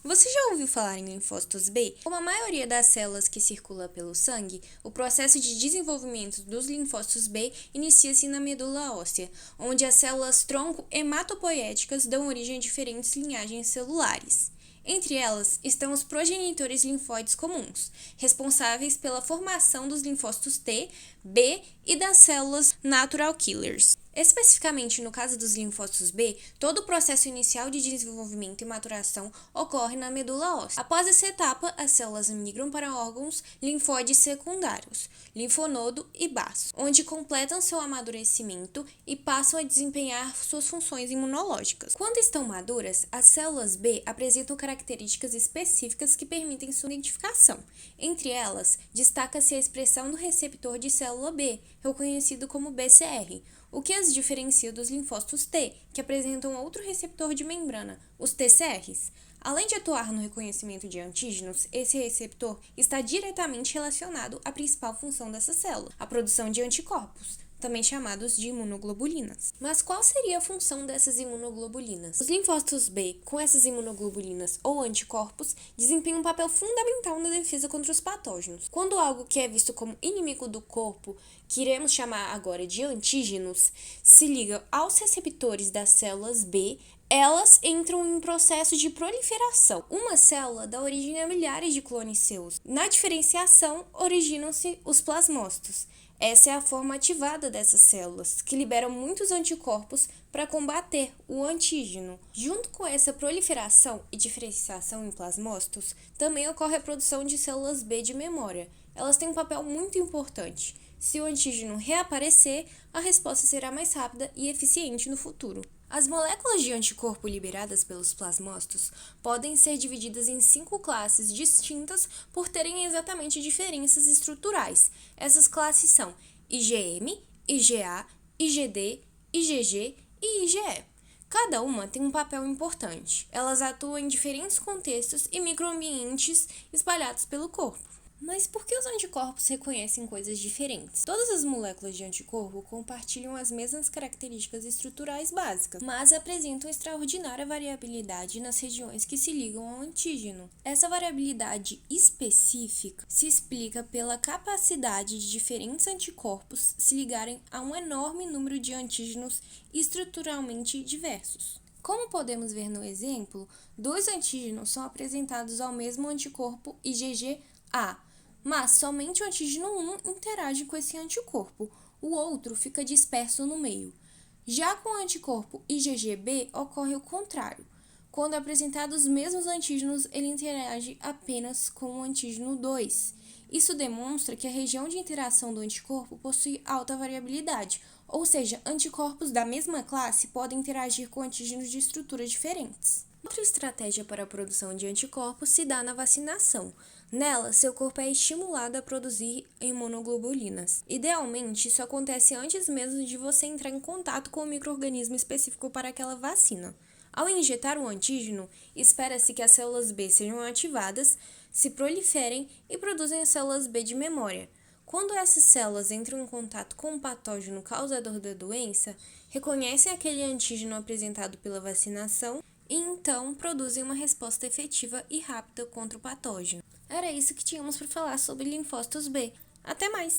Você já ouviu falar em linfócitos B? Como a maioria das células que circula pelo sangue, o processo de desenvolvimento dos linfócitos B inicia-se na medula óssea, onde as células tronco hematopoéticas dão origem a diferentes linhagens celulares. Entre elas estão os progenitores linfóides comuns, responsáveis pela formação dos linfócitos T, B e das células natural killers. Especificamente no caso dos linfócitos B, todo o processo inicial de desenvolvimento e maturação ocorre na medula óssea. Após essa etapa, as células migram para órgãos linfóides secundários, linfonodo e baço, onde completam seu amadurecimento e passam a desempenhar suas funções imunológicas. Quando estão maduras, as células B apresentam características específicas que permitem sua identificação. Entre elas, destaca-se a expressão do receptor de célula B, reconhecido como BCR, o que as diferencia dos linfócitos T, que apresentam outro receptor de membrana, os TCRs. Além de atuar no reconhecimento de antígenos, esse receptor está diretamente relacionado à principal função dessa célula, a produção de anticorpos, também chamados de imunoglobulinas. Mas qual seria a função dessas imunoglobulinas? Os linfócitos B, com essas imunoglobulinas ou anticorpos, desempenham um papel fundamental na defesa contra os patógenos. Quando algo que é visto como inimigo do corpo, que iremos chamar agora de antígenos, se liga aos receptores das células B, elas entram em processo de proliferação. Uma célula dá origem a milhares de clones seus. Na diferenciação, originam-se os plasmócitos. Essa é a forma ativada dessas células, que liberam muitos anticorpos para combater o antígeno. Junto com essa proliferação e diferenciação em plasmócitos, também ocorre a produção de células B de memória. Elas têm um papel muito importante. Se o antígeno reaparecer, a resposta será mais rápida e eficiente no futuro. As moléculas de anticorpo liberadas pelos plasmócitos podem ser divididas em 5 classes distintas por terem exatamente diferenças estruturais. Essas classes são IgM, IgA, IgD, IgG e IgE. Cada uma tem um papel importante. Elas atuam em diferentes contextos e microambientes espalhados pelo corpo. Mas por que os anticorpos reconhecem coisas diferentes? Todas as moléculas de anticorpo compartilham as mesmas características estruturais básicas, mas apresentam extraordinária variabilidade nas regiões que se ligam ao antígeno. Essa variabilidade específica se explica pela capacidade de diferentes anticorpos se ligarem a um enorme número de antígenos estruturalmente diversos. Como podemos ver no exemplo, 2 antígenos são apresentados ao mesmo anticorpo IgG-A, mas somente o antígeno 1 interage com esse anticorpo, o outro fica disperso no meio. Já com o anticorpo IgG-B ocorre o contrário. Quando apresentados os mesmos antígenos, ele interage apenas com o antígeno 2. Isso demonstra que a região de interação do anticorpo possui alta variabilidade, ou seja, anticorpos da mesma classe podem interagir com antígenos de estruturas diferentes. Outra estratégia para a produção de anticorpos se dá na vacinação. Nela, seu corpo é estimulado a produzir imunoglobulinas. Idealmente, isso acontece antes mesmo de você entrar em contato com o micro-organismo específico para aquela vacina. Ao injetar o antígeno, espera-se que as células B sejam ativadas, se proliferem e produzem as células B de memória. Quando essas células entram em contato com o patógeno causador da doença, reconhecem aquele antígeno apresentado pela vacinação e então produzem uma resposta efetiva e rápida contra o patógeno. Era isso que tínhamos para falar sobre linfócitos B. Até mais!